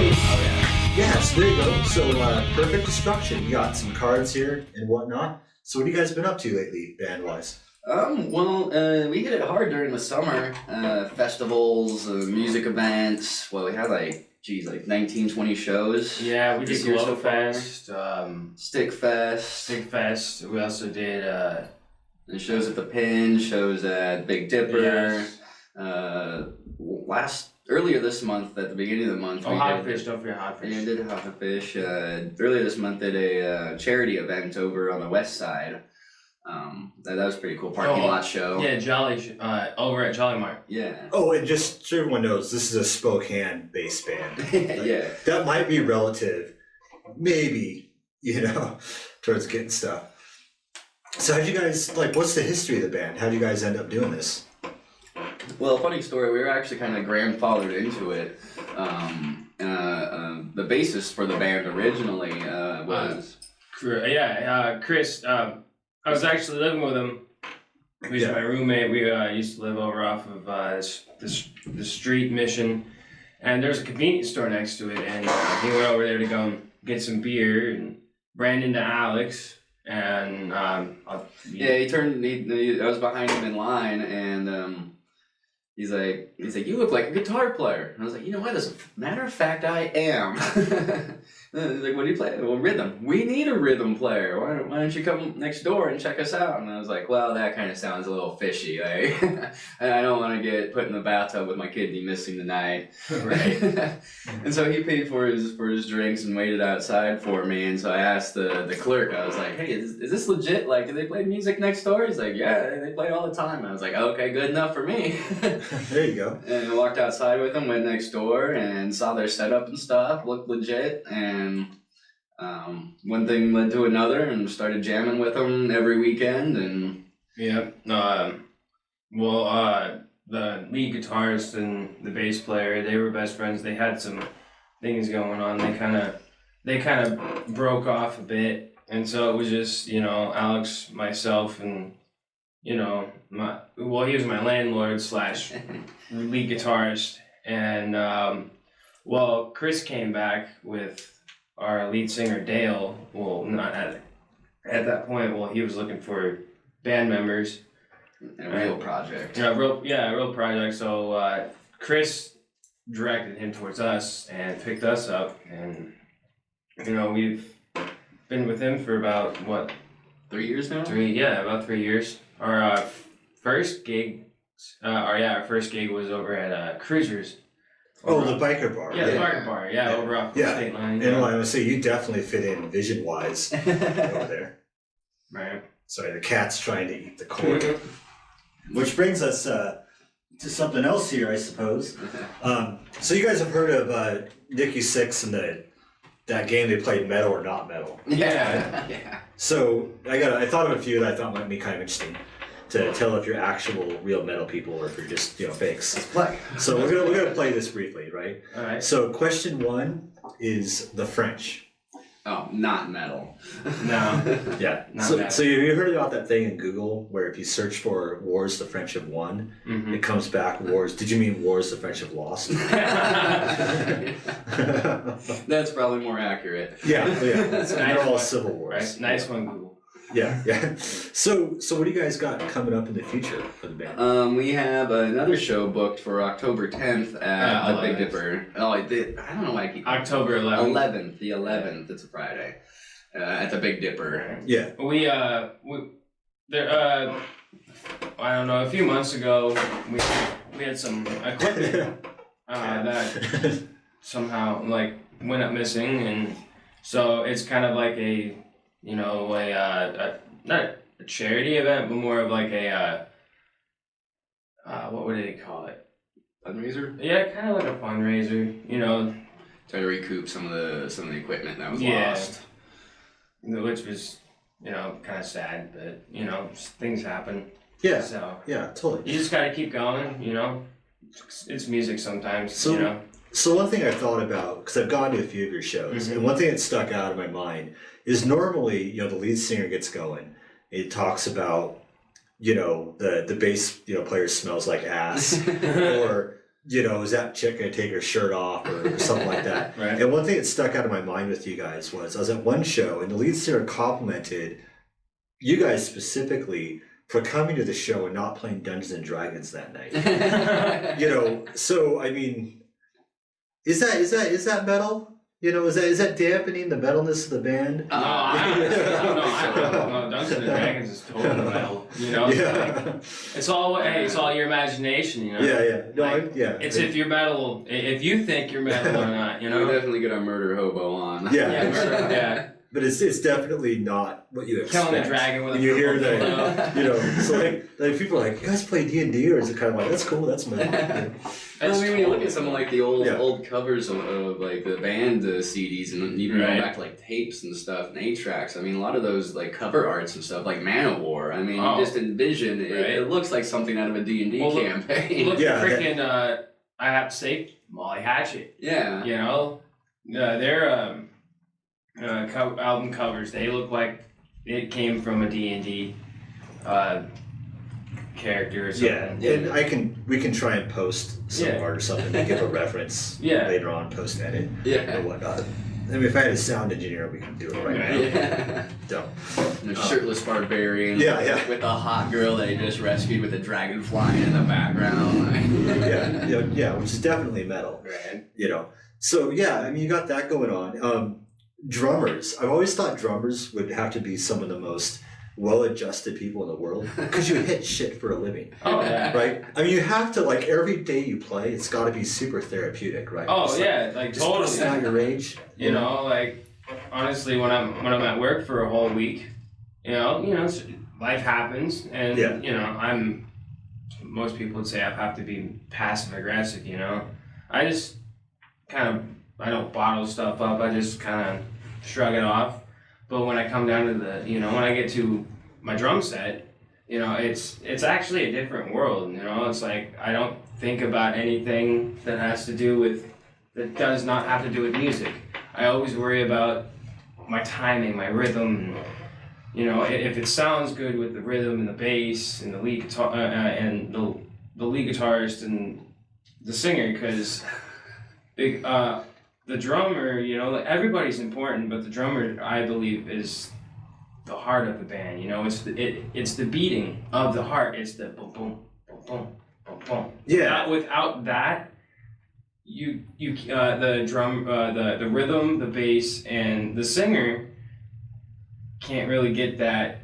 Yeah, so there you go. So perfect destruction. You got some cards here and whatnot. So what have you guys been up to lately, band-wise? We hit it hard during the summer. Festivals, music events. Well, we had like 19, 20 shows. Yeah, we did this year Glow so far. Fest, Stick Fest. Stick Fest. We also did And shows at the Pin, shows at Big Dipper. yes. Earlier this month, at the beginning of the month, Hotfish. Don't forget Hotfish. Yeah, we did Hotfish. Earlier this month, did a charity event over on the west side. That was pretty cool. Parking lot show. Yeah, over at Jolly Mart. Yeah. Oh, and just so everyone knows, this is a Spokane-based band. Yeah. That might be relative, maybe, towards getting stuff. So how'd you guys, what's the history of the band? How'd you guys end up doing this? Well, funny story, we were actually kind of grandfathered into it. The bassist for the band originally was... Chris. I was actually living with him. He was my roommate. We used to live over off of the street Mission. And there's a convenience store next to it. And he went over there to go get some beer and ran into Alex. And I was behind him in line, and he's like, you look like a guitar player. And I was like, you know what? As a matter of fact, I am. He's like, what do you play? Well, rhythm. We need a rhythm player. Why don't you come next door and check us out? And I was like, well, that kind of sounds a little fishy. Like, I don't want to get put in the bathtub with my kidney missing tonight. Right. And so he paid for his drinks and waited outside for me. And so I asked the clerk, I was like, hey, is this legit? Like, do they play music next door? He's like, yeah, they play all the time. And I was like, okay, good enough for me. There you go. And I walked outside with him, went next door, and saw their setup and stuff, looked legit, and one thing led to another, and started jamming with them every weekend, and... Yep. The lead guitarist and the bass player, they were best friends. They had some things going on. They kind of broke off a bit, and so it was just, Alex, myself, and he was my landlord / lead guitarist, and Chris came back with our lead singer Dale. Well, not at that point. Well, he was looking for band members. A real project. Yeah, a real project. So Chris directed him towards us and picked us up, and we've been with him for about 3 years now. About 3 years. Our first gig was over at Cruisers. Oh, the biker bar. Yeah, the biker bar. Yeah, over off the state line. And I would say you definitely fit in vision-wise over there. Right. Sorry, the cat's trying to eat the cord. Which brings us to something else here, I suppose. So you guys have heard of Nikki Sixx and that game they played, Metal or Not Metal? Yeah. So I thought of a few that I thought might be kind of interesting to tell if you're actual real metal people or if you're just fakes. Let's play. So we're gonna play this briefly, right? All right. So question 1 is the French. Oh, not metal. No. Yeah. Not So metal. have you heard about that thing in Google where if you search for wars the French have won, Mm-hmm. it comes back wars? Did you mean wars the French have lost? That's probably more accurate. Yeah. They're all one. civil wars. Right. Nice one, Google. Yeah. So what do you guys got coming up in the future for the band? We have another show booked for October 10th at the Big 11th. Dipper. Oh, I don't know why I keep... October 11th. 11th. The 11th. It's a Friday. At the Big Dipper. Yeah. We I don't know, a few months ago we had some equipment that somehow went up missing, and so it's kind of like a not a charity event, but more of like a what would they call it? Fundraiser? Yeah, kind of like a fundraiser, Try to recoup some of the equipment that was Yeah. lost. which was kind of sad, but things happen. Yeah. So Yeah, totally. you just gotta keep going, It's music sometimes, So one thing I thought about, because I've gone to a few of your shows, Mhm. and one thing that stuck out in my mind is normally, the lead singer gets going. It talks about, the bass, player smells like ass, or is that chick gonna take her shirt off or something like that? Right. And one thing that stuck out of my mind with you guys was I was at one show and the lead singer complimented you guys specifically for coming to the show and not playing Dungeons and Dragons that night. So I mean, is that metal? Is that dampening the metalness of the band? I don't know. Dungeons and Dragons is total metal. It's all your imagination. Yeah. No, It's if you're metal, if you think you're metal or not. We definitely get our murder hobo on. Yeah. But it's definitely not what you expect. Killing a dragon with a you hear pillow. So like people are like, you guys play D&D, or is it kind of like, that's cool, that's metal? When you look at some of like the old covers of like the band CDs and even going back to like tapes and stuff and 8-tracks, I mean a lot of those like cover arts and stuff like Manowar, I mean you just envision it looks like something out of a D&D campaign. Look at freaking I have to say Molly Hatchet. Yeah. Their album covers, they look like it came from a D&D character or something. Yeah, and we can try and post some art or something to give a reference later on, post edit or whatnot. I mean, if I had a sound engineer, we could do it right now. Yeah. Don't. And a shirtless barbarian with a hot girl that he just rescued with a dragon flying in the background. Which is definitely metal. Right. So I mean, you got that going on. Drummers. I've always thought drummers would have to be some of the most well-adjusted people in the world because you hit shit for a living. Oh yeah. Right? I mean, you have to, like, every day you play, it's got to be super therapeutic, right? Oh just like just totally. Just out your rage. Like honestly, when I'm at work for a whole week, life happens, and most people would say I have to be passive aggressive. I just I don't bottle stuff up. I just kind of shrug it off. But when I come down to when I get to my drum set, it's actually a different world. It's like I don't think about anything that does not have to do with music. I always worry about my timing, my rhythm. If it sounds good with the rhythm and the bass and the lead guitar and the lead guitarist and the singer, because the drummer, everybody's important, but the drummer, I believe, is the heart of the band. It's the beating of the heart. It's the boom, boom, boom, boom, boom, boom. Yeah. Without that, the drum, the rhythm, the bass, and the singer can't really get that,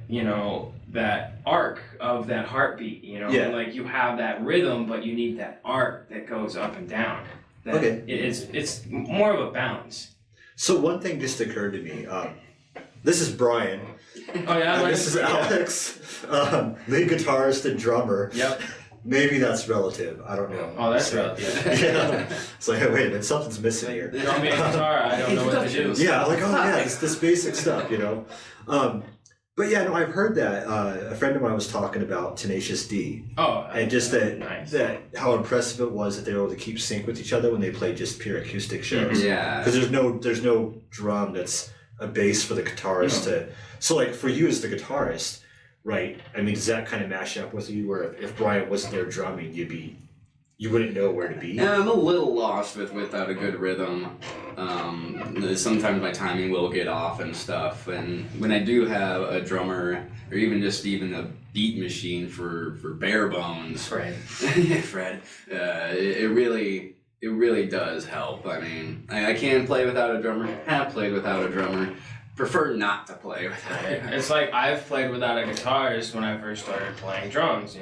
that arc of that heartbeat. Like you have that rhythm, but you need that arc that goes up and down. Okay. It's more of a balance. So one thing just occurred to me. This is Brian. Oh yeah. This is Alex, lead guitarist and drummer. Yep. Maybe that's relative. I don't know. Oh, that's relative. It's like, hey, wait a minute, something's missing here. Drum and guitar, I don't know what to do. Yeah, like, this basic stuff, But I've heard that a friend of mine was talking about Tenacious D. Oh, and just nice. that how impressive it was that they were able to keep sync with each other when they played just pure acoustic shows. Yeah. Because there's no drum that's a bass for the guitarist to. So like for you as the guitarist, right? I mean, does that kind of mash up with you? Where if Brian wasn't there drumming, you wouldn't know where to be. Yeah, I'm a little lost without a good rhythm. Sometimes my timing will get off and stuff. And when I do have a drummer, or even a beat machine for bare bones, Fred. Fred, it really does help. I mean, I can play without a drummer. Have played without a drummer. Prefer not to play without it. It's like I've played without a guitarist when I first started playing drums.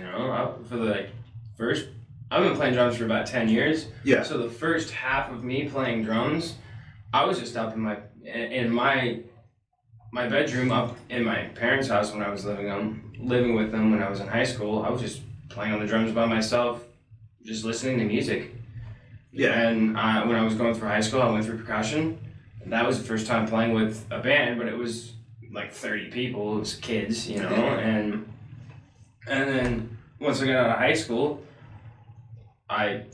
I've been playing drums for about 10 years. Yeah. So the first half of me playing drums, I was just up in my bedroom up in my parents' house when I was living with them when I was in high school. I was just playing on the drums by myself, just listening to music. Yeah. And when I was going through high school, I went through percussion. That was the first time playing with a band, but it was like 30 people. It was kids, and then once I got out of high school, that's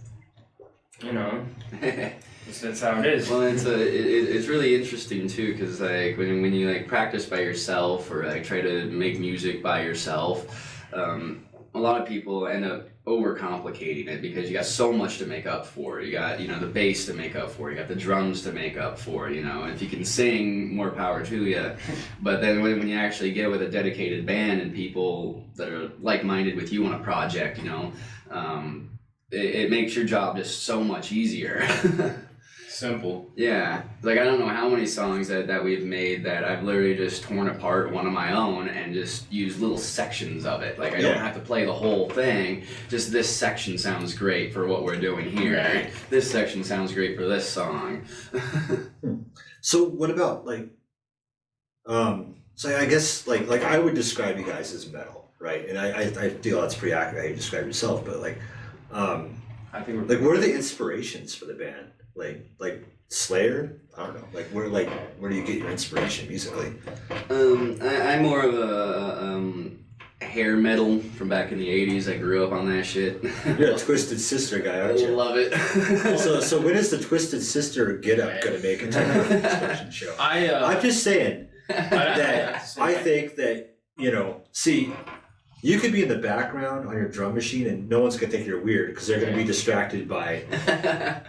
how it is. Well, it's really interesting too, because like when you like practice by yourself or like try to make music by yourself, a lot of people end up overcomplicating it because you got so much to make up for. You got, the bass to make up for. You got the drums to make up for. And if you can sing, more power to you. But then when you actually get with a dedicated band and people that are like-minded with you on a project, it makes your job just so much easier. Simple. Yeah. Like, I don't know how many songs that we've made that I've literally just torn apart one of my own and just used little sections of it. Like, I don't have to play the whole thing. Just this section sounds great for what we're doing here. Right. This section sounds great for this song. So what about, so I guess, like I would describe you guys as metal, right? And I feel that's pretty accurate how you describe yourself, but, I think what are the inspirations for the band? Like Slayer? I don't know. Where do you get your inspiration musically? I'm more of a hair metal from back in the 80s. I grew up on that shit. You're a Twisted Sister guy, aren't you? Love it. So when is the Twisted Sister Get Up gonna make a technical discussion show? I'm just saying that I think that, see, you could be in the background on your drum machine and no one's gonna think you're weird because they're gonna be distracted by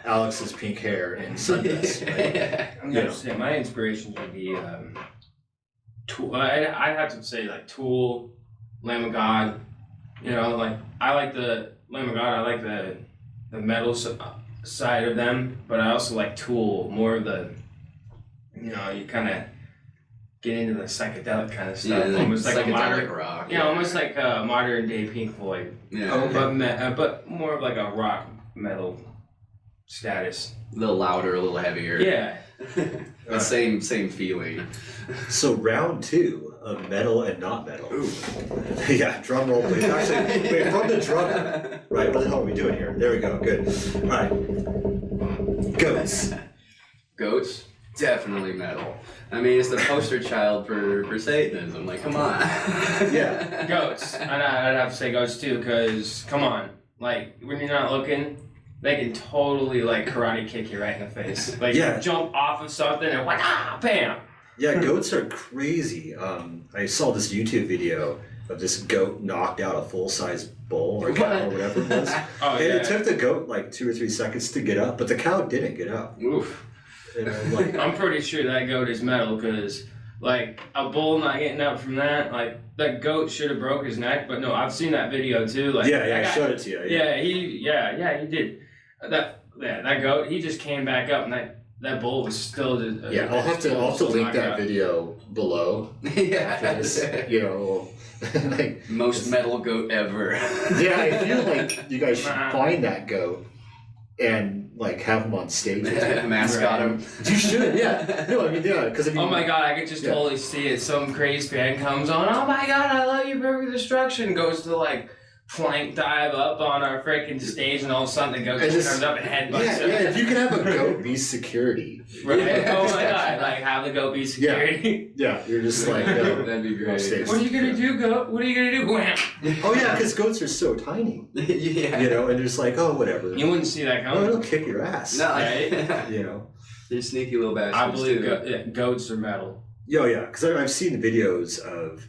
Alex's pink hair and sundress. Right? I'm gonna say my inspirations would be Tool. I'd have to say Tool, Lamb of God. I like the Lamb of God. I like the metal side of them, but I also like Tool more of the. You kind of get into the psychedelic kind of stuff, almost like a modern rock. Almost like a modern day Pink Floyd. Yeah, okay. But more of like a rock metal status. A little louder, a little heavier. Yeah. But same feeling. So round 2 of metal and not metal. Ooh. Yeah, drum roll please. Actually, wait, from the drummer. Right, what the hell are we doing here? There we go, good. All right. Goats. Goats? Definitely metal. I mean, it's the poster child for Satanism. Like, come on. Yeah. Goats. And I'd have to say goats too, because, come on. When you're not looking, they can totally, karate kick you right in the face. You jump off of something and, bam! Yeah, goats are crazy. I saw this YouTube video of this goat knocked out a full-size bull or cow or whatever it was. It took the goat 2 or 3 seconds to get up, but the cow didn't get up. Oof. I'm pretty sure that goat is metal because, a bull not getting up from that, that goat should have broke his neck. But no, I've seen that video too. I showed it to you. He did. That goat, he just came back up, and that bull was still just. I'll have to link that video below. Yeah. Most metal goat ever. Yeah, I feel like you guys should find that goat and have him on stage. Mascot him. You should, yeah. No, because oh my god, I could just totally see it. Some crazy band comes on. Oh my god, I love you, Perfect Destruction. Goes to plank dive up on our freaking stage, and all of a sudden the goat just turns up and headbutts him. Yeah, if you could have a goat be security. Right? Oh my god, have the goat be security. Yeah, you're just no, that'd be great. What are you gonna do, goat? What are you gonna do? Wham! Oh yeah, because goats are so tiny. Yeah. And there's whatever. You wouldn't see that coming. Oh, it'll kick your ass. No, right? They're sneaky little bastards. I believe goats are metal. Yeah, because I've seen videos of,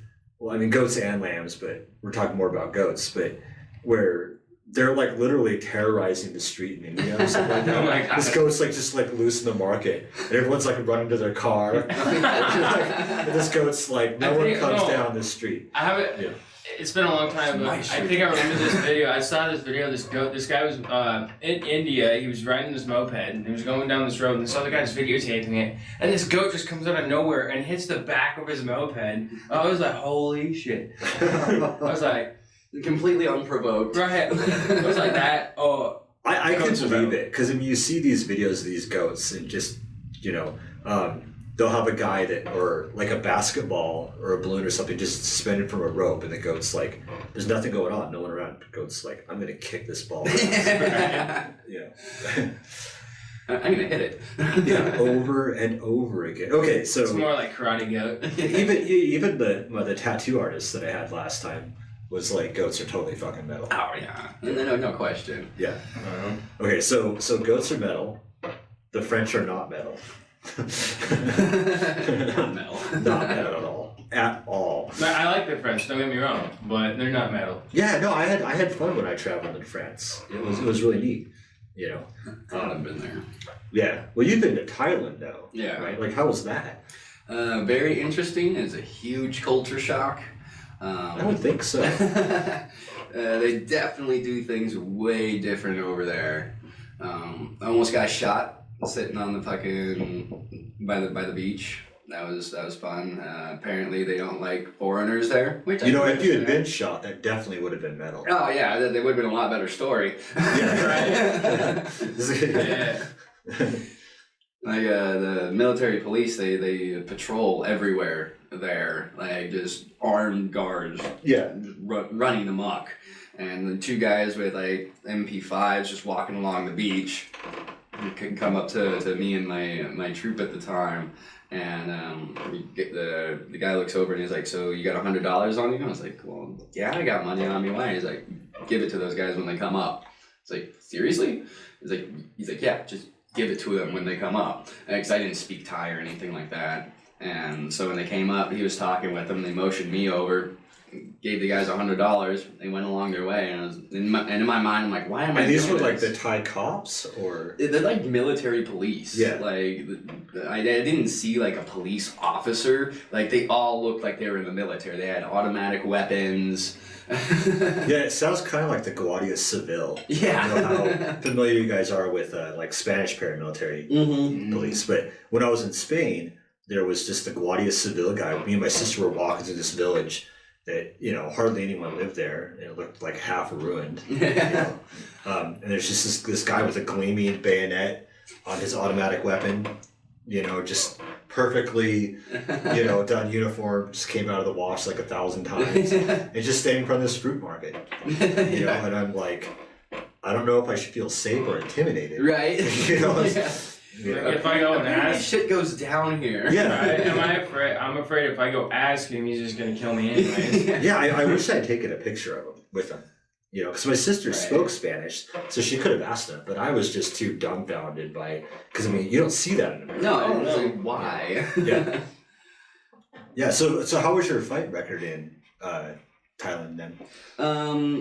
goats and lambs, but we're talking more about goats, but where they're literally terrorizing the street in India or something like that. Oh my God. This goat's just loose in the market, and everyone's running to their car. And this goat's no one comes down this street. I haven't. Yeah. It's been a long time, but I think I remember this video. I saw this video. This guy was in India. He was riding this moped, and he was going down this road, and this other guy's videotaping it. And this goat just comes out of nowhere and hits the back of his moped. I was like, "Holy shit!" I was like, completely unprovoked. Right. It was like that. Oh, I can believe it because you see these videos of these goats, and just they'll have a guy or a basketball or a balloon or something just suspended from a rope, and the goat's there's nothing going on, no one around. The goat's I'm gonna kick this ball. Yeah. I'm gonna hit it. Yeah, over and over again. Okay, so it's more like Karate Goat. even the tattoo artist that I had last time was goats are totally fucking metal. Oh yeah, no question. Yeah. Okay, so goats are metal. The French are not metal. Not metal. Not metal at all. At all. I like the French. France. Don't get me wrong, but they're not metal. Yeah, no, I had fun when I traveled in France. It was really neat. You know. I've been there. Yeah. Well, you've been to Thailand though. Yeah. Right. Like, how was that? Very interesting. It's a huge culture shock. I would think so. They definitely do things way different over there. I almost got shot sitting on the fucking by the beach. That was fun. Apparently they don't like foreigners there. Which You know, if you had been shot, that definitely would have been metal. Oh yeah, they would have been a lot better story. Yeah. Right. Yeah. Like the military police, they patrol everywhere there, like just armed guards, Yeah. running amok, and the two guys with like ep5s just walking along the beach can come up to me and my troop at the time, and the guy looks over and he's like, "So you got $100 on you?" I was like, "Well, yeah, I got money on me." Why? He's like, "Give it to those guys when they come up." It's like, "Seriously?" He's like, "Yeah, just give it to them when they come up," because I didn't speak Thai or anything like that. And so when they came up, he was talking with them. They motioned me over, gave the guys $100. They went along their way, and I was in my mind, I'm like, why am I? And these were doing like this? the Thai cops, or They're like military police. Yeah. Like I didn't see like a police officer. Like they all looked like they were in the military. They had automatic weapons. yeah, it sounds kind of like the Guardia Civil. Yeah. I don't know how familiar you guys are with like Spanish paramilitary police, but when I was in Spain, there was just the Guardia Civil guy. Me and my sister were walking through this village that, you know, hardly anyone lived there. It looked like half ruined. You know? And there's just this guy with a gleaming bayonet on his automatic weapon, you know, just perfectly, you know, done uniform, just came out of the wash like 1,000 times, and just standing in front of this fruit market, you know, and I'm like, I don't know if I should feel safe or intimidated. Right. You know, Yeah. If I go and ask, shit goes down here. Yeah. right? Am I afraid? I'm afraid if I go ask him, he's just gonna kill me anyways. Yeah, I wish I'd taken a picture of him with him. You know, because my sister spoke Spanish, so she could have asked him, but I was just too dumbfounded by, because I mean, you don't see that in America. No, it's like, why? Yeah. Yeah. So how was your fight record in Thailand then?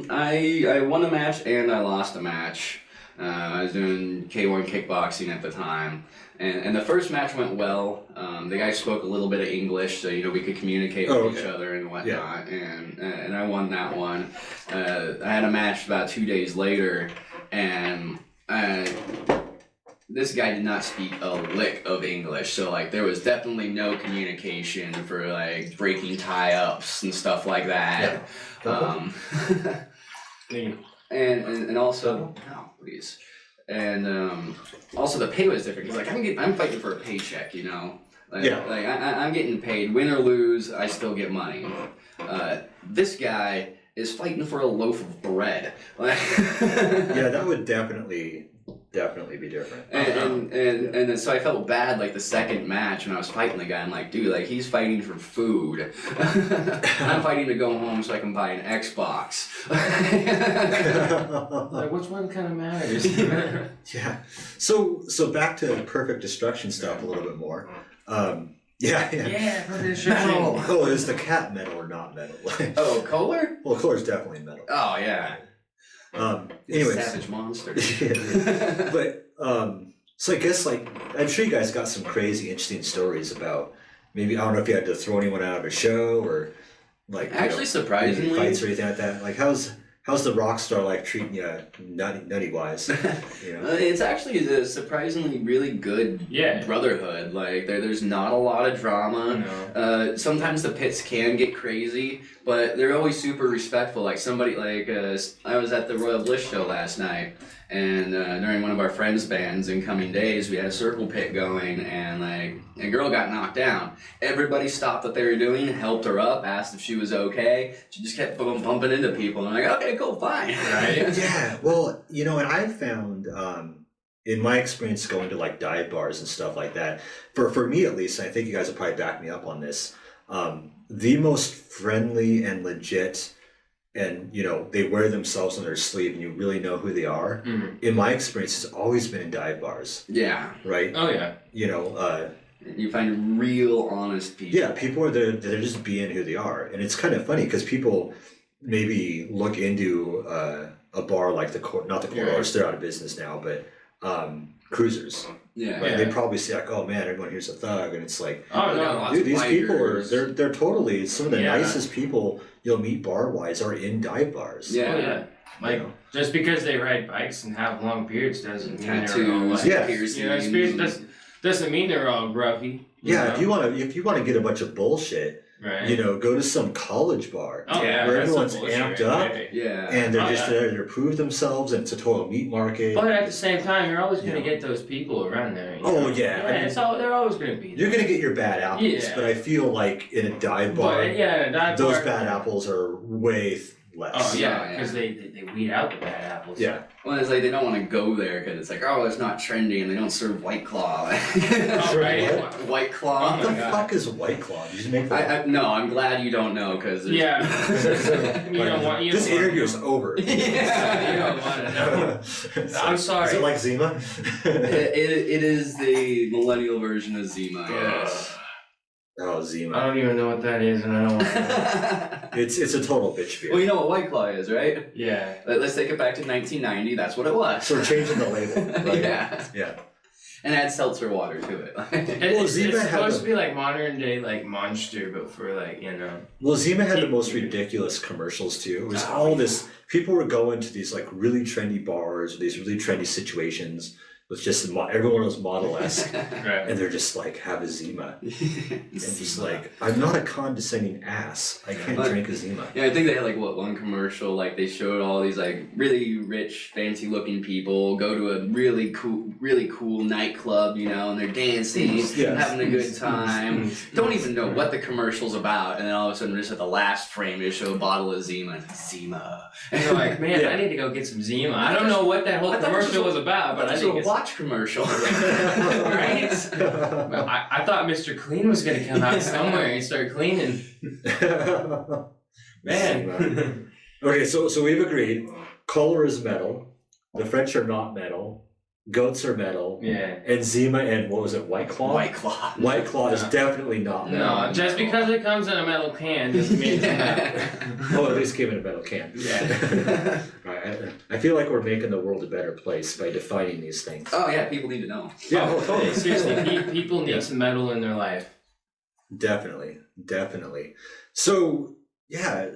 I won a match and I lost a match. I was doing K1 kickboxing at the time, and the first match went well. The guy spoke a little bit of English, so you know we could communicate with each other and whatnot. Yeah. And I won that one. I had a match about 2 days later, and this guy did not speak a lick of English, so like there was definitely no communication for like breaking tie-ups and stuff like that. Yeah. And also no, please. And also the pay was different because like I'm fighting for a paycheck, you know. Like, like I'm getting paid, win or lose, I still get money. This guy is fighting for a loaf of bread. Yeah, that would definitely be different. And so I felt bad like the second match when I was fighting the guy. I'm like, dude, like he's fighting for food. I'm fighting to go home so I can buy an Xbox. Like, which one kind of matters? Yeah. So back to Perfect Destruction stuff a little bit more. Yeah, Perfect Destruction. Metal. Oh, is the cat metal or not metal? Oh, Kohler? Well, Kohler's definitely metal. Oh yeah. Anyways, Savage monster. But so I guess like I'm sure you guys got some crazy interesting stories about, maybe I don't know if you had to throw anyone out of a show or like Actually, surprisingly, fights or anything like that. Like how's the rock star life treating you nutty wise? You know? It's actually a surprisingly really good brotherhood. Like there's not a lot of drama. No. Sometimes the pits can get crazy, but they're always super respectful. Like somebody like I was at the Royal Bliss show last night, and during one of our friends' bands in Coming Days, we had a circle pit going, and like a girl got knocked down. Everybody stopped what they were doing, helped her up, asked if she was okay. She just kept bumping into people, and I'm like, okay, cool, fine. Right? Yeah. Well, you know, and I found in my experience going to like dive bars and stuff like that, for me at least, and I think you guys will probably back me up on this, the most friendly and legit, and you know they wear themselves on their sleeve and you really know who they are. In my experience, it's always been in dive bars. Yeah. Right. Oh yeah. You know, You find real honest people. Yeah, people are there. They're just being who they are, and it's kind of funny because people maybe look into a bar like not the Corridors, they're out of business now, but Cruisers. Yeah. Like, they probably say like, oh man, everyone here's a thug, and it's like, Oh no, dude, these people are they're totally some of the Yeah. nicest people you'll meet bar wise are in dive bars. Yeah. Oh, yeah. Like, You know? just because they ride bikes and have long beards doesn't mean they're all Tattoos, like, Yeah. piercings. doesn't mean they're all gruffy. Yeah, know? if you want to get a bunch of bullshit, Right. go to some college bar Oh yeah, where that's everyone's some bullshit amped right up there. Yeah. and they're Oh, just yeah. there to prove themselves, and it's a total meat market. But at the same time, you're always gonna Yeah. get those people around there. you Oh, know? yeah, I mean, they're always gonna be there. You're gonna get your bad apples, Yeah. but I feel like in a dive bar, But yeah, dive those bar- bad apples are way less. Oh yeah, Yeah. because they weed out the bad apples. Yeah. Well, it's like they don't want to go there because it's like, oh, it's not trendy and they don't serve White Claw. Oh, right. What? White Claw. What Oh the my God. fuck is White Claw? Did you make that? No, I'm glad you don't know because Yeah. You don't want. You This don't want interview is to know. over. You don't want to know. I'm sorry. Is it like Zima? it is the millennial version of Zima. Yes. Oh, I Zima. don't even know what that is, and I don't want to know. It's a total bitch beer. Well, you know what White Claw is, right? Yeah. Let's take it back to 1990. That's what it was. So we're changing the label, right? Yeah. Yeah. And add seltzer water to it. It's Zima had supposed the- to be like modern day, like Monster, but for like, you know. Well, Zima had the most ridiculous commercials too. It was all this. People were going to these like really trendy bars, or these really trendy situations with just everyone was model-esque, Right. and they're just like, have a Zima. And just like, I'm not a condescending ass. I can't drink a Zima. Yeah, I think they had like one commercial, like they showed all these like really rich, fancy looking people go to a really cool nightclub, and they're dancing, Yeah. having a good time. Don't even know what the commercial's about, and then all of a sudden, just at the last frame, they show a bottle of Zima. Zima. And you're like, man, Yeah. I need to go get some Zima. I don't know what that whole I thought this commercial was was about, but I That's think a it's watch commercial. right. Well, I thought Mr. Clean was gonna come out somewhere and start cleaning. Man. Zima. Okay, so we've agreed. Color is metal. The French are not metal. Goats are metal. Yeah. And Zima and what was it? White Claw. White Claw. White Claw is No. definitely not metal. No, just because it comes in a metal can doesn't mean it's metal. Oh, at least came in a metal can. Yeah. Right, I feel like we're making the world a better place by defining these things. Oh yeah, people need to know. Yeah, Oh, totally. seriously, people need Yeah. some metal in their life. Definitely. So yeah,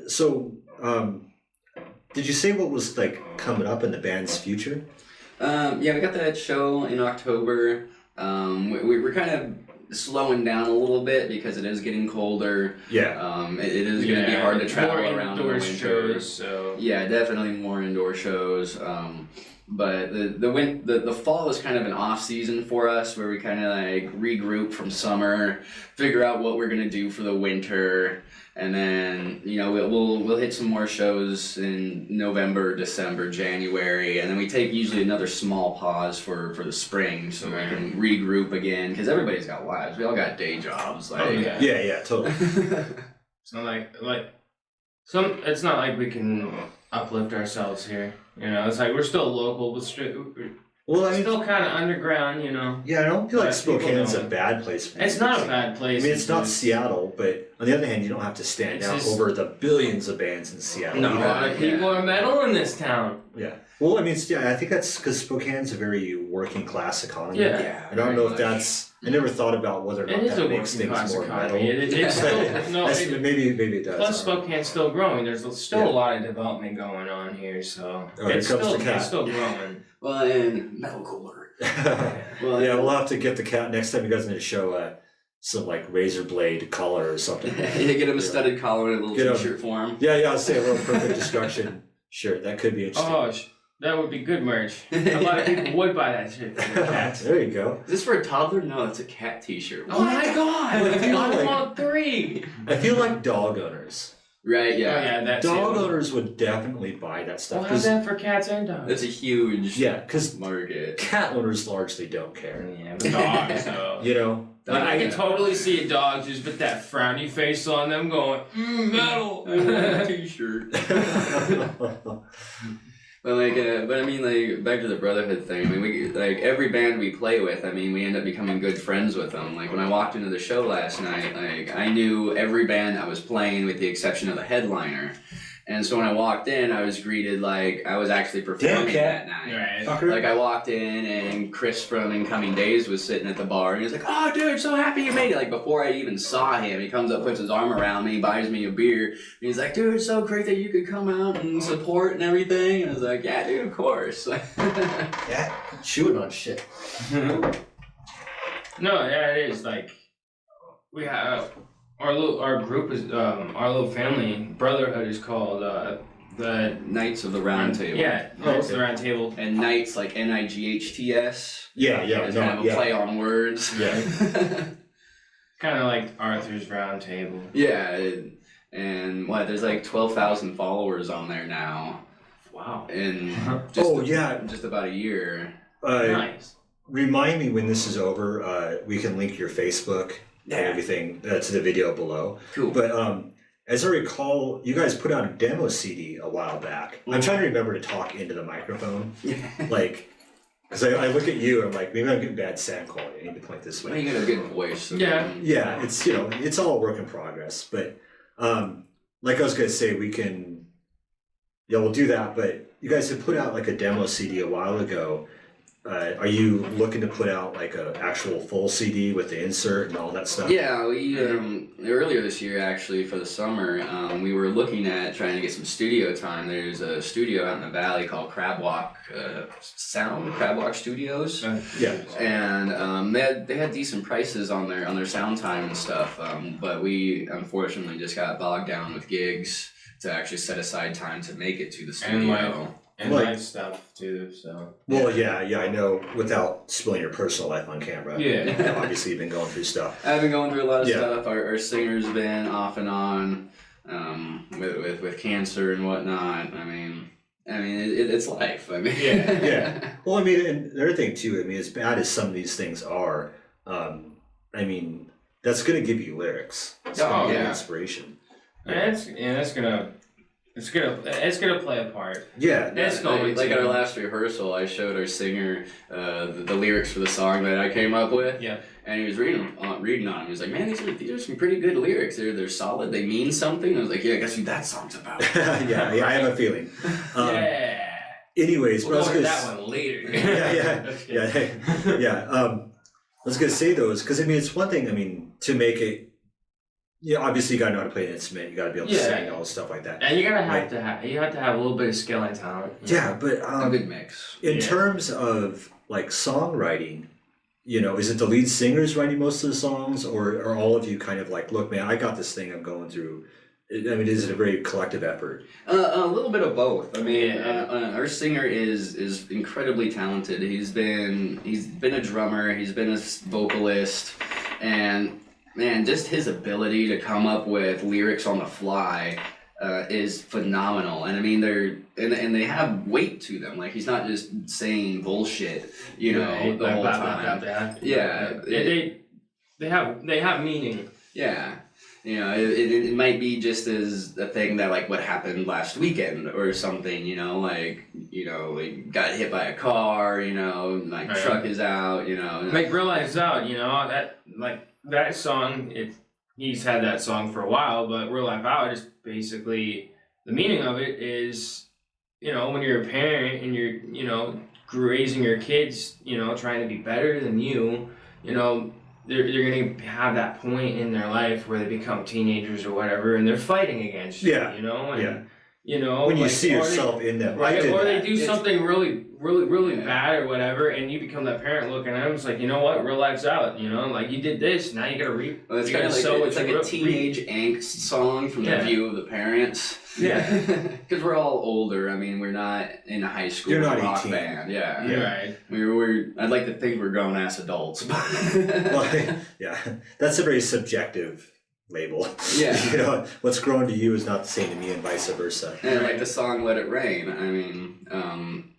did you say what was like coming up in the band's future? Yeah, we got that show in October. We're kind of slowing down a little bit because it is getting colder. Yeah. It is going to be hard to travel more around in the indoor winter. shows, so Yeah, definitely more indoor shows. But the fall is kind of an off season for us, where we kind of like regroup from summer, figure out what we're gonna do for the winter, and then we'll hit some more shows in November, December, January, and then we take usually another small pause for the spring, so we can regroup again, because everybody's got lives. We all got day jobs. Like, Oh, yeah. Yeah, totally. it's not it's not like we can uplift ourselves here. It's like we're still local, but Well, we're I mean, still kind of underground. yeah, I don't feel like But people Spokane's a don't. bad place for It's not a bad I place. mean, it's not just- Seattle, but on the other hand, you don't have to stand It's out just- over the billions of bands in Seattle. Not a either. lot of people are metal in this town. Yeah. Well, I mean, I think that's because Spokane's a very working class economy. Yeah. Yeah, I don't very know if much. that's. I never thought about whether or not It is a that makes working things class more economy. metal. It's still no. That's- maybe it does. Plus, I don't know. Spokane's still growing. There's still Yeah. a lot of development going on here, so Oh, here it's comes still the cat. it's still growing. Well, and metal cooler. Well, Yeah, we'll have to get the cat next time you guys need to show some like razor blade collar or something. You get him a studded collar and a Get little 'em. t-shirt for him. Yeah, I'll say a little perfect destruction shirt. That could be interesting. Oh, that would be good merch. A lot of people would buy that shit for their cats. There you go. Is this for a toddler? No, it's a cat t-shirt. Oh my god! Well, I feel I like- want 3. I feel like dog owners. Right, Oh yeah. yeah, that's Dog it. owners would definitely buy that stuff. Well, how's that for cats and dogs? That's a huge Yeah, because market. cat owners largely don't care. Yeah, but dogs though. You know? Like, I can totally see a dog just with that frowny face on them going, metal. T-shirt. But I mean, like, back to the brotherhood thing. I mean, we like every band we play with. I mean, we end up becoming good friends with them. Like when I walked into the show last night, like I knew every band that was playing with the exception of the headliner. And so when I walked in, I was greeted like I was actually performing that night. Right. Like I walked in and Chris from Incoming Days was sitting at the bar and he was like, "Oh, dude, so happy you made it!" Like before I even saw him, he comes up, puts his arm around me, buys me a beer, and he's like, "Dude, it's so great that you could come out and support and everything." And I was like, "Yeah, dude, of course." Yeah, chewing on shit. No, yeah, it is like we have our group is our little family brotherhood is called the Knights of the Round Table. Yeah, Knights of the Round Table. And Knights like NIGHTS. Yeah, It's kind of a play on words. Yeah. Kind of like Arthur's Round Table. Yeah, and there's like 12,000 followers on there now. Wow. In just about a year. Nice. Remind me when this is over. We can link your Facebook and everything to the video below. Cool. But as I recall, you guys put out a demo CD a while back. I'm trying to remember to talk into the microphone. Like, because I look at you and I'm like, maybe I'm getting bad sound quality. I need to point this way. Well, you got a good voice. So Yeah, it's it's all a work in progress. But like I was gonna say, we'll do that. But you guys had put out like a demo CD a while ago. Are you looking to put out like an actual full CD with the insert and all that stuff? Yeah, we earlier this year actually for the summer, we were looking at trying to get some studio time. There's a studio out in the valley called Crabwalk Studios. Yeah. And they had decent prices on their sound time and stuff. But we unfortunately just got bogged down with gigs to actually set aside time to make it to the studio. And live stuff too, so. Well, yeah, I know. Without spilling your personal life on camera. Yeah. Obviously, you've been going through stuff. I've been going through a lot of stuff. Our singer's been off and on with cancer and whatnot. I mean, it's life. I mean, yeah. Well, I mean, and the other thing too. I mean, as bad as some of these things are, I mean, that's going to give you lyrics. It's going to give you inspiration. It's gonna play a part. Yeah, it's going like at our last rehearsal, I showed our singer the lyrics for the song that I came up with. Yeah, and he was reading on them. He was like, "Man, these are some pretty good lyrics. They're solid. They mean something." I was like, "Yeah, I guess what that song's about." yeah, I have a feeling. Anyways, we'll go over that one later. yeah. I was gonna say though, is because I mean, it's one thing. I mean, to make it. Yeah, obviously you gotta know how to play an instrument. You gotta be able to sing all stuff like that. And you have to have a little bit of skill and talent. Yeah, but a good mix. In terms of like songwriting, is it the lead singers writing most of the songs, or are all of you kind of like, look, man, I got this thing I'm going through? I mean, is it a very collective effort? A little bit of both. I mean, our singer is incredibly talented. He's been a drummer. He's been a vocalist, and. Man, just his ability to come up with lyrics on the fly is phenomenal. And I mean, they have weight to them. Like he's not just saying bullshit, the whole time. Yeah, they have meaning. Yeah, it might be just as a thing that like what happened last weekend or something. Like got hit by a car. My truck is out. Like Real Life's Out. That like. That song, he's had that song for a while, but Real Life Out is basically, the meaning of it is, when you're a parent and you're, raising your kids, trying to be better than you, they're going to have that point in their life where they become teenagers or whatever, and they're fighting against you, And, when you see yourself in them. Right, or they do something really bad or whatever, and you become that parent looking at them. It's like, you know what, real life's out. Like you did this, now you gotta reap. Well, it's kind of like a teenage angst song from the view of the parents. Yeah, because we're all older. I mean, we're not in a high school rock band. Yeah, right. I'd like to think we're grown ass adults. Well, yeah, that's a very subjective label. Yeah. What's grown to you is not the same to me and vice versa. And like the song Let It Rain, I mean,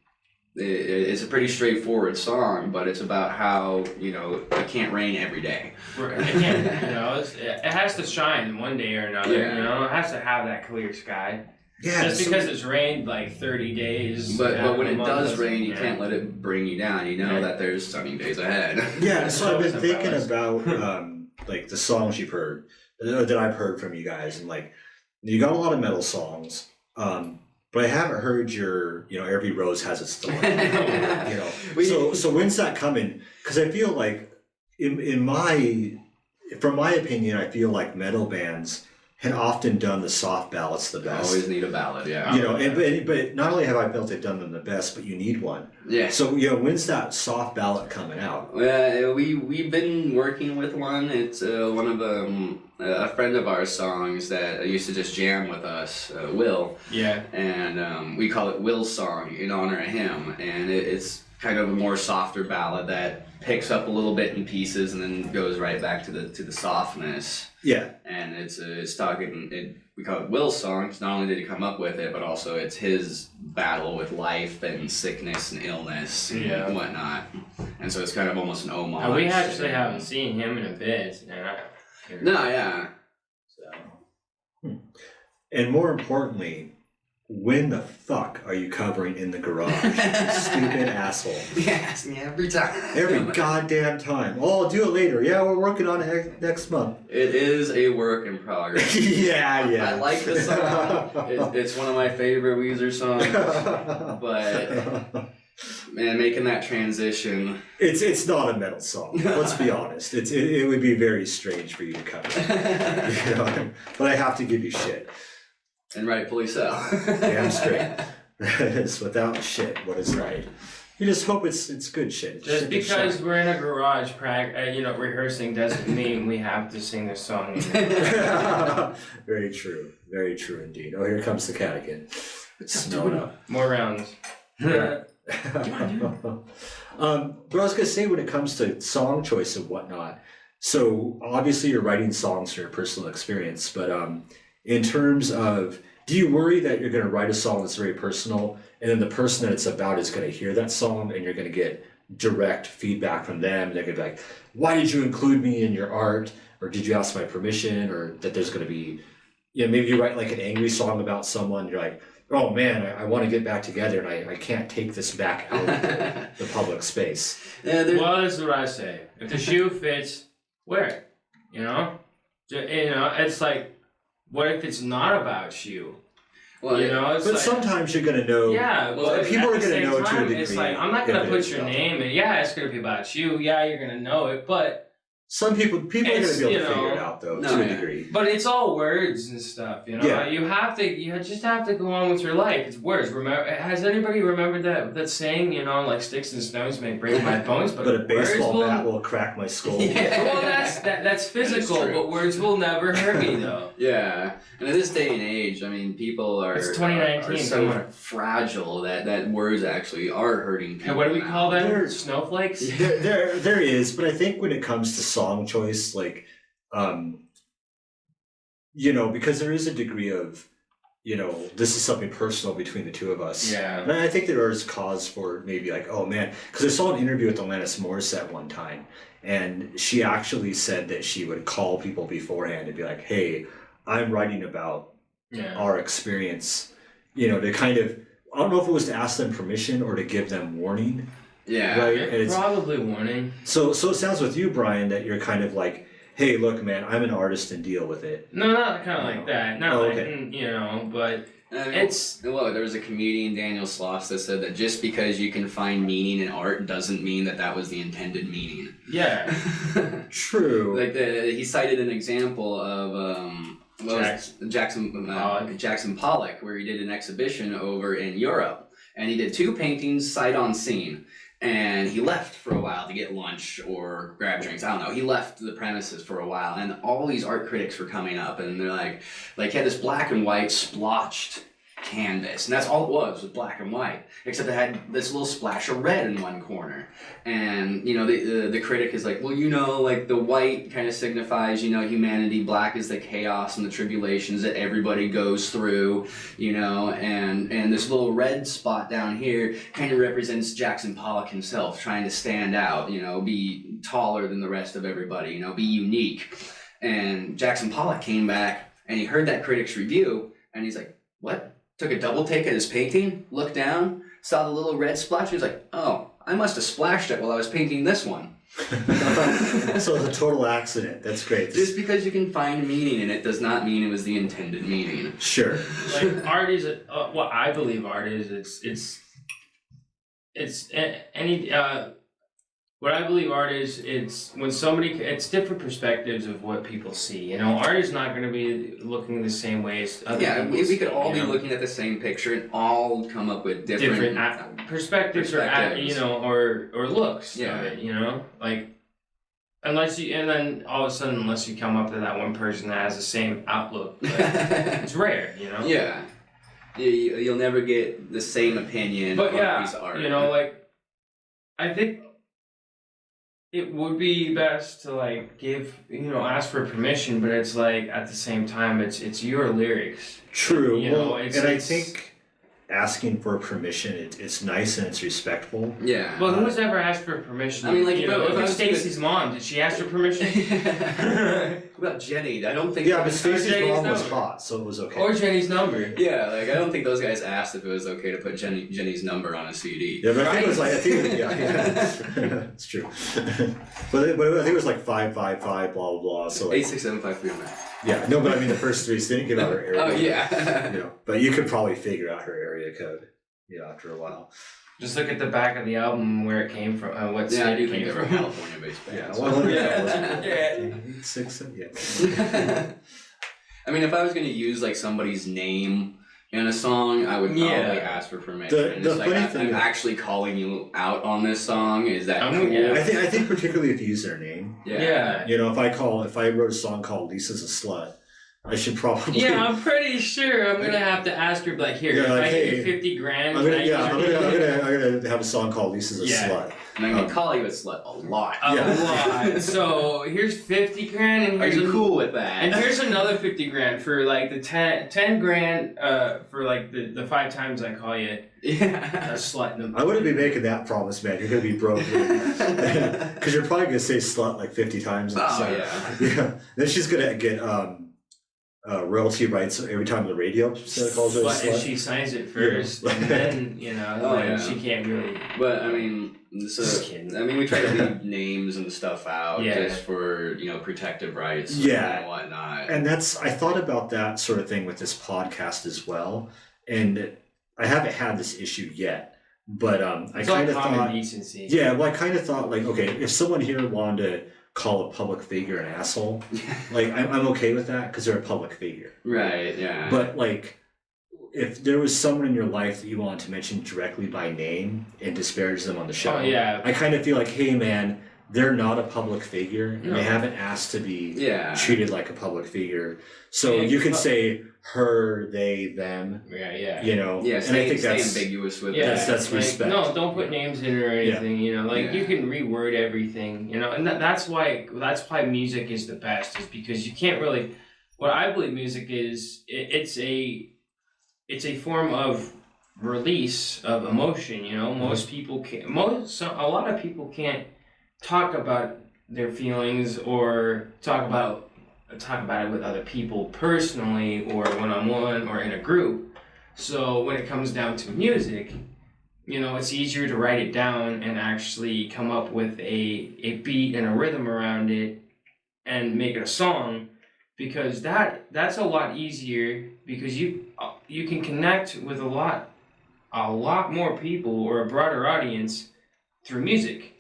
it's a pretty straightforward song, but it's about how, it can't rain every day. Right. It can't, it has to shine one day or another, It has to have that clear sky. Yeah. Just because it's rained like 30 days. But when it does month, rain, you can't let it bring you down. You know that there's sunny days ahead. Yeah, so I've been thinking Umbrellas. about like the songs you've heard that I've heard from you guys, and like you got a lot of metal songs, but I haven't heard your Every Rose Has Its Thorn. So when's that coming? Because I feel like from my opinion, I feel like metal bands had often done the soft ballads the best. Always need a ballad, yeah. But not only have I felt they've done them the best, but you need one. Yeah. So when's that soft ballad coming out? We've been working with one. It's one of a friend of our songs that used to just jam with us, Will. Yeah. And we call it Will's song in honor of him. And it's kind of a more softer ballad that picks up a little bit in pieces and then goes right back to the softness. Yeah. And it's talking. We call it Will's song. 'Cause not only did he come up with it, but also it's his battle with life and sickness and illness and whatnot. And so it's kind of almost an homage. And we actually haven't seen him in a bit. No, yeah. So. And more importantly, when the fuck are you covering In the Garage? You stupid asshole. He asks me every time. Every goddamn time. Oh, I'll do it later. Yeah, we're working on it next month. It is a work in progress. yeah. I like the song. It's one of my favorite Weezer songs. But man, making that transition. It's not a metal song. Let's be honest. It would be very strange for you to cover. But I have to give you shit. And rightfully so. Damn straight. It's without shit. What is right? You just hope it's good shit. Just because we're in a garage rehearsing doesn't mean we have to sing this song. Very true. Very true indeed. Oh, here comes the cat again. It's snowing up. More rounds. Yeah. But I was gonna say, when it comes to song choice and whatnot, so obviously you're writing songs from your personal experience, but in terms of, do you worry that you're gonna write a song that's very personal, and then the person that it's about is gonna hear that song and you're gonna get direct feedback from them? They're gonna be like, why did you include me in your art? Or did you ask my permission? Or that there's gonna be, maybe you write like an angry song about someone, you're like, oh man, I want to get back together and I can't take this back out of the public space. Well, this is what I say. If the shoe fits, wear it. It's like, what if it's not about you? Well, it's but like, sometimes you're gonna know. Yeah, well, people are gonna know to a degree. It's like, I'm not gonna put your name in. Yeah, it's gonna be about you. Yeah, you're gonna know it, but some people are gonna be able to figure it out though, to a degree. But it's all words and stuff, Yeah. You just have to go on with your life. It's words. Has anybody remembered that saying? Like sticks and stones may break my bones, but a baseball bat will crack my skull. Yeah. Well, that's physical, but words will never hurt me though. Yeah, and in this day and age, I mean, people are, it's 2019, are so fragile that words actually are hurting people. And what do we call them? Snowflakes? There is, but I think when it comes to song choice, like, because there is a degree of, this is something personal between the two of us. Yeah. And I think there is cause for maybe like, oh man, because I saw an interview with Alanis Morissette one time, and she actually said that she would call people beforehand and be like, hey, I'm writing about our experience, to kind of, I don't know if it was to ask them permission or to give them warning. Yeah, right? And probably warning. So it sounds with you, Brian, that you're kind of like, hey, look, man, I'm an artist and deal with it. No, not kind of like that. Not but it's... Well, there was a comedian, Daniel Sloss, that said that just because you can find meaning in art doesn't mean that was the intended meaning. Yeah. True. Like, he cited an example of... Jackson Pollock, where he did an exhibition over in Europe, and he did 2 paintings sight on scene, and he left for a while to get lunch or grab drinks. I don't know. He left the premises for a while, and all these art critics were coming up, and they're like he had this black and white splotched canvas, and that's all it was black and white, except it had this little splash of red in one corner. And the critic is like, well, like the white kind of signifies humanity, black is the chaos and the tribulations that everybody goes through, and this little red spot down here kind of represents Jackson Pollock himself trying to stand out, be taller than the rest of everybody, be unique. And Jackson Pollock came back and he heard that critic's review and he's like, what? took a double take at his painting, looked down, saw the little red splash, he was like, oh, I must have splashed it while I was painting this one. So it's a total accident. That's great. Just because you can find meaning in it does not mean it was the intended meaning. Sure. Like art is what I believe art is. What I believe art is, it's when it's different perspectives of what people see. You know, art is not going to be looking the same way as other people we see, could all be you know? looking at the same picture and all come up with different perspectives. Or looks of it, you know? Like, unless you come up to that one person that has the same outlook, like, it's rare, you know? Yeah. You'll never get the same opinion on a piece of art. You know, like, I think it would be best to like ask for permission, but it's like at the same time it's your lyrics. True. I think asking for permission, it's nice and it's respectful. Yeah. Well, who's ever asked for permission? I mean, like, if Stacy's mom, did she ask for permission? What about Jenny? I don't think. Yeah, but Stacy's mom was number. hot, so it was okay. Or Jenny's number. Yeah, like I don't think those guys asked if it was okay to put Jenny's number on a CD. Yeah, but I think it was like it's true. but I think it was like 555 blah blah blah. So like 86753. yeah, no, but I mean the first three, so they didn't give out her area. Oh yeah. You know, but you could probably figure out her area code. Yeah, after a while. Just look at the back of the album where it came from, what state it came from. California-based band. Yeah, so. well, Yeah. 6, 7, yeah. I mean, if I was going to use like somebody's name in a song, I would probably ask for permission. The like, funny thing, I'm actually calling you out on this song. Is that cool? Yeah. I think particularly if you use their name. Yeah. You know, if I wrote a song called "Lisa's a Slut," I should probably. Yeah, I'm pretty sure I'm gonna have to ask her, like, here, if I give you 50 grand, I'm gonna have a song called "Lisa's a Slut." And I'm gonna call you a slut a lot. A lot. So here's 50 grand, and Are here's you cool with that? And here's another 50 grand for like the 10 grand for like the 5 times I call you a slut. I wouldn't be making that promise, man. You're gonna be broke because you're probably gonna say "slut" like 50 times. Yeah. Then she's gonna get royalty rights every time the radio calls her a slut. If she signs it first, and then she can't really. But I mean, we try to leave names and stuff out just for protective rights and whatnot. And I thought about that sort of thing with this podcast as well, and I haven't had this issue yet. But I kind of thought, decency. Yeah, well, I kind of thought like, okay, if someone here wanted to call a public figure an asshole, like I'm okay with that because they're a public figure. Right. Yeah. But like, if there was someone in your life that you wanted to mention directly by name and disparage them on the show, I kind of feel like, hey man, they're not a public figure and they haven't asked to be treated like a public figure. So you can say her, they, them. Yeah. You know. Yeah. And I think that's ambiguous with that's respect. No, don't put names in it or anything. You know, you can reword everything. You know, and that's why music is the best, is because you can't really. What I believe music is, it's a form of release of emotion. You know, most people can't. A lot of people can't talk about their feelings or talk about it with other people personally or one-on-one or in a group. So when it comes down to music, it's easier to write it down and actually come up with a beat and a rhythm around it and make it a song, because that's a lot easier, because you can connect with a lot more people or a broader audience through music.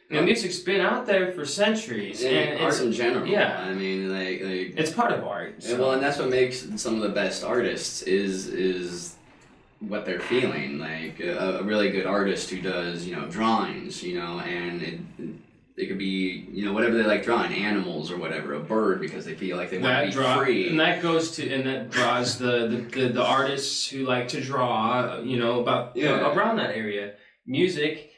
Music's been out there for centuries, and art in general. Yeah, I mean, like it's part of art. So. Well, and that's what makes some of the best artists is what they're feeling. Like a really good artist who does drawings, and it could be whatever they like drawing, animals or whatever, a bird because they feel like they want to be free. And that draws the artists who like to draw, around that area. Music.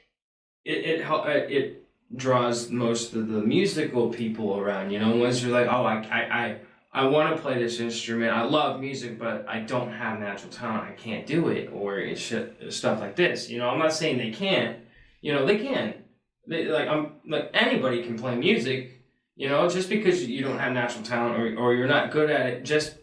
It draws most of the musical people around, once you're like, oh, I want to play this instrument, I love music, but I don't have natural talent, I can't do it, or it's stuff like this. I'm not saying they can't, they can. Anybody can play music, just because you don't have natural talent or you're not good at it, just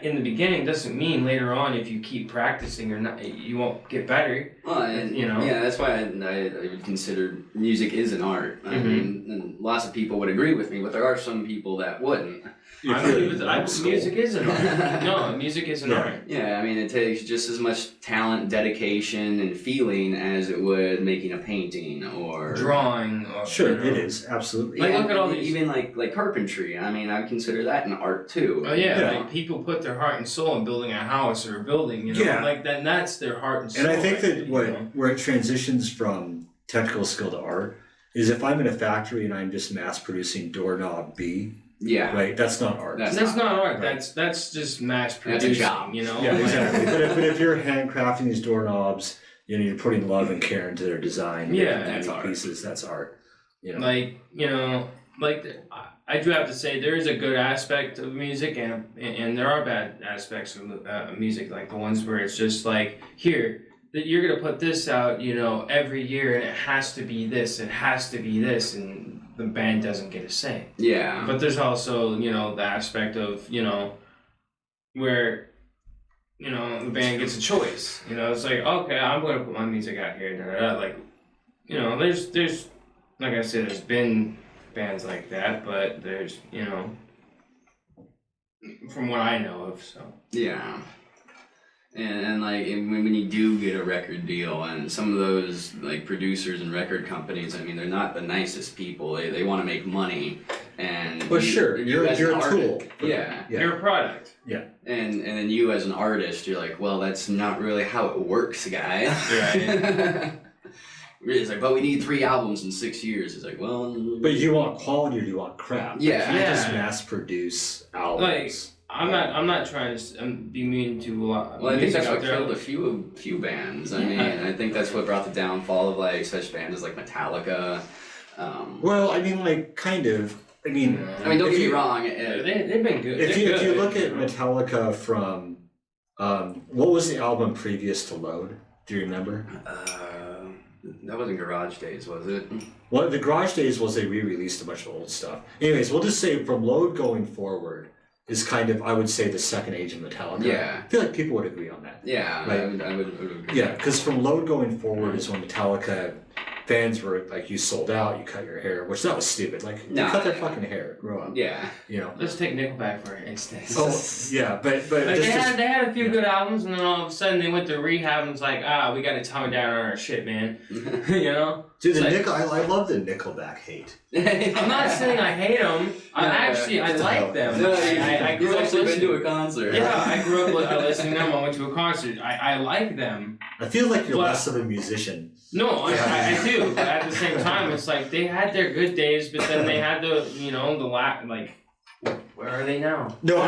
in the beginning doesn't mean later on if you keep practicing or not, you won't get better. Well, and yeah, that's why I would consider music is an art. I mean, and lots of people would agree with me, but there are some people that wouldn't. Music is an art. No, music is an art. Yeah, I mean, it takes just as much talent, dedication, and feeling as it would making a painting or drawing. Or, sure, it is absolutely. Like look at all these, even like carpentry. I mean, I would consider that an art too. Oh yeah, like people put their heart and soul in building a house or a building. Like then that's their heart and soul. And I think that where it transitions from technical skill to art is if I'm in a factory and I'm just mass producing doorknob B. Yeah. Right. That's not art. That's not art. Right. That's just mass producing. That's a job. Yeah, exactly. but if you're handcrafting these doorknobs, you're putting love and care into their design. Yeah, that's art. Pieces. That's art. I do have to say there is a good aspect of music and there are bad aspects of music, like the ones where it's just like here that you're gonna put this out, every year and it has to be this, and the band doesn't get a say. Yeah. But there's also, the aspect of, where, the band gets a choice. It's like, okay, I'm going to put my music out here. There's, like I said, there's been bands like that, but there's, from what I know of, so. Yeah. And when you do get a record deal, and some of those like producers and record companies, I mean, they're not the nicest people. They want to make money, and you're a tool. Yeah, you're a product. Yeah, and then you as an artist, you're like, well, that's not really how it works, guy. Right. It's like, but we need 3 albums in 6 years. It's like, well. But you want quality or do you want crap? Yeah, you can't just mass produce albums. I'm not trying to be mean to a lot. Well, I think that's what killed a few bands. I mean, I think that's what brought the downfall of like such bands as like Metallica. Well, I mean, like kind of. I mean, don't get me wrong. They've been good. If you look at Metallica from, what was the album previous to Load? Do you remember? That wasn't Garage Days, was it? Well, the Garage Days was they re-released a bunch of old stuff. Anyways, we'll just say from Load going forward is kind of, I would say, the second age of Metallica. Yeah. I feel like people would agree on that. Yeah, right? I would agree. Yeah, because from Load going forward is when Metallica fans were like, you sold out, you cut your hair, which that was stupid. Like, you cut their fucking hair, grow up. Yeah. Let's take Nickelback for instance. Oh, yeah, but like they had a few good albums, and then all of a sudden they went to rehab and it's like, we got to tone down on our shit, man. Dude, I love the Nickelback hate. I'm not saying I hate them. I like them. No, I grew up listening to a concert. Yeah, I grew up listening to them. I went to a concert. I like them. I feel like you're less of a musician. No, I do. But at the same time, it's like they had their good days, but then they had where are they now? No,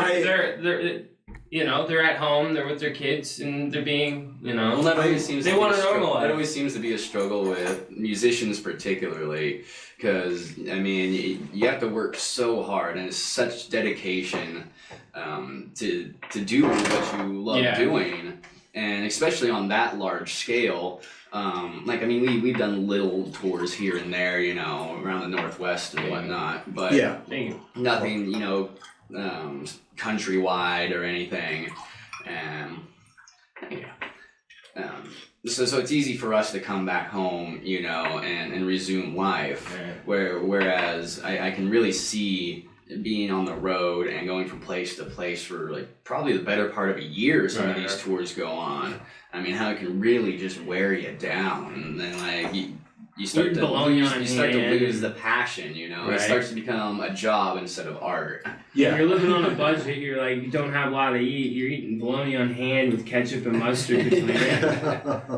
they're at home, they're with their kids, and they're being, Well, that always seems they want to normalize. That always seems to be a struggle with musicians, particularly, because I mean, you have to work so hard and it's such dedication to do what you love doing, and especially on that large scale. We've done little tours here and there, around the Northwest and whatnot, but nothing, countrywide or anything. So it's easy for us to come back home, and resume life. Whereas I can really see being on the road and going from place to place for like probably the better part of a year. Some of these tours go on. I mean, how it can really just wear you down, and then you start to lose the passion. It starts to become a job instead of art. Yeah, you're living on a budget. You're like, you don't have a lot to eat. You're eating bologna on hand with ketchup and mustard between it.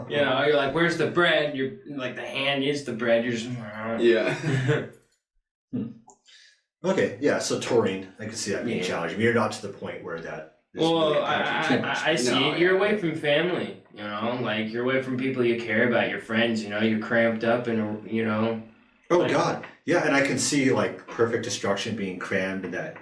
You're like, where's the bread? You're like, the hand is the bread. You're just Okay, yeah. So touring, I can see that being challenging. You're not to the point where that. Well, I see it. You're away from family, like you're away from people you care about, your friends. You're cramped up, and Oh Like- God, yeah, and I can see like Perfect Destruction being crammed in that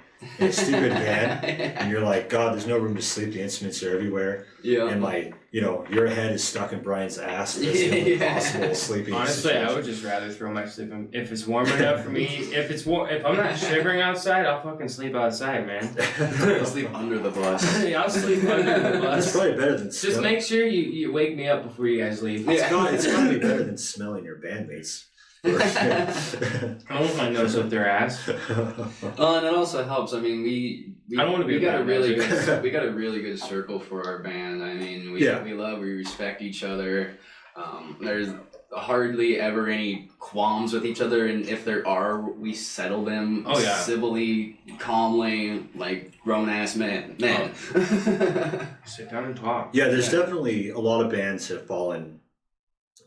stupid van, and you're like, God, there's no room to sleep. The instruments are everywhere, Yeah. and like, you know, your head is stuck in Brian's ass. That's the only possible sleeping. Honestly, I situation. would just rather throw my sleeping. If it's warm enough for me, if it's warm, if I'm not shivering outside, I'll fucking sleep outside, man. I'll sleep under the bus. I'll sleep under the That's bus. probably better than Just smelling. make sure you wake me up before you guys leave. It's gotta be better than smelling your bandmates. I don't want my nose up their ass. Oh, and it also helps. I mean, we I don't wanna be we got a around really that. good we got a really good circle for our band. I mean, we Yeah. we respect each other. There's hardly ever any qualms with each other, and if there are, we settle them Oh, yeah. civilly, calmly, like grown ass men. Sit down and talk. Yeah, there's definitely a lot of bands have fallen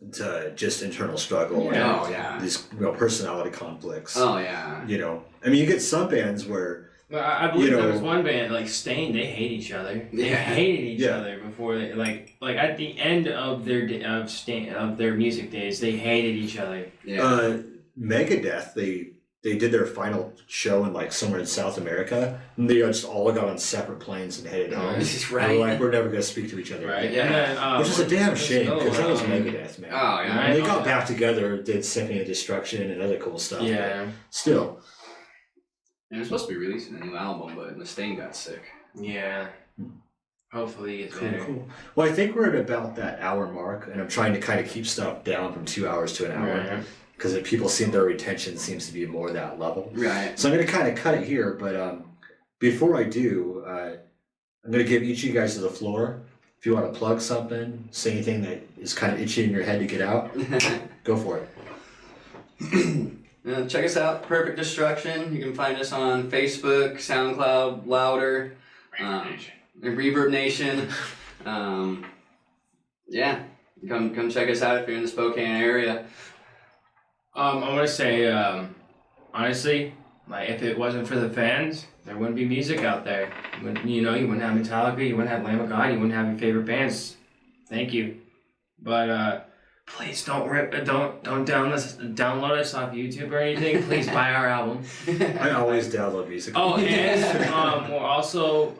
into just internal struggle Yeah. Oh yeah. and these personality conflicts. Oh yeah. You know, I mean, you get some bands where But I believe You there know- was one band like Stain. They hate each other. They Yeah. hated each Yeah. other before they like at the end of their of their music days. They hated each other. Yeah. Megadeth, they did their final show in like somewhere in South America, and they just all got on separate planes and headed home. This is They were right. like, we're never gonna speak to each other, Right. Yeah. And then, Which is a damn there's shame another because that was one, Megadeth, man. Oh yeah. And they Right. got back together, did Symphony of Destruction and other cool stuff. but Yeah. still, And they're supposed to be releasing a new album, but Mustaine got sick. Yeah. Hopefully it gets cool, better. cool. Well, I think we're at about that hour mark, and I'm trying to kind of keep stuff down from 2 hours to an hour Right. because people seem their retention seems to be more that level. Right. So I'm going to kind of cut it here, but before I do, I'm going to give each of you guys the floor. If you want to plug something, say anything that is kind of itchy in your head to get out, go for it. Check us out, Perfect Destruction. You can find us on Facebook, SoundCloud, Louder, and Reverb Nation. Yeah, come check us out if you're in the Spokane area. I'm gonna say, honestly, like if it wasn't for the fans, there wouldn't be music out there. You wouldn't have Metallica, you wouldn't have Lamb of God, you wouldn't have your favorite bands. Thank you, but please don't download us off YouTube or anything. Please buy our album. I always download music. Oh, and we're also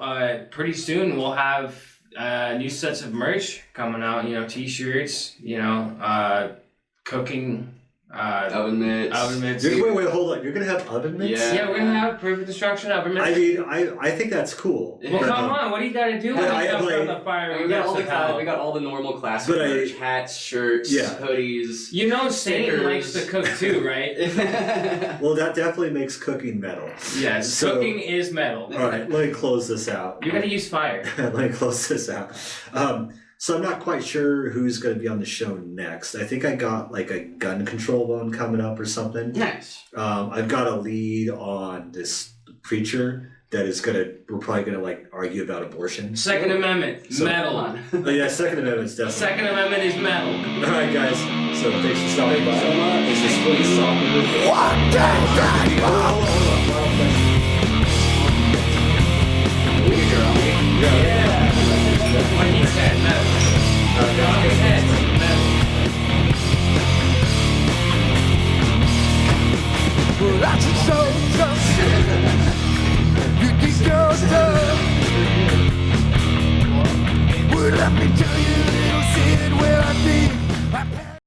pretty soon we'll have new sets of merch coming out. You know, T-shirts. You know, cooking. Oven mitts. Oven mitts. Wait, hold on. You're going to have oven mitts? Yeah. Yeah, we're gonna have Perfect Destruction oven mitts. I mean, I think that's cool. Well, but, come on, what do you gotta do when but you I- jump like- on the fire? We with got all Mexico? we got all the normal classic But I- merch, hats, shirts, Yeah. hoodies. You know Satan Stickers. likes to cook too, right? Well, that definitely makes cooking metal. Yes, So- cooking is metal. All right, let me close this out. You gotta use fire. Let me close this out. So I'm not quite sure who's going to be on the show next. I think I got like a gun control one coming up or something. Nice. I've got a lead on this preacher that is we're probably gonna like argue about abortion. Second Amendment, So- metal. Oh yeah, Second Amendment's definitely. Second Amendment is metal. All right, guys. So thanks for stopping by. Thank you so much. This is Split Soccer. Yeah. When he said metal. On his head, metal. Well, that's so tough. You think you're tough.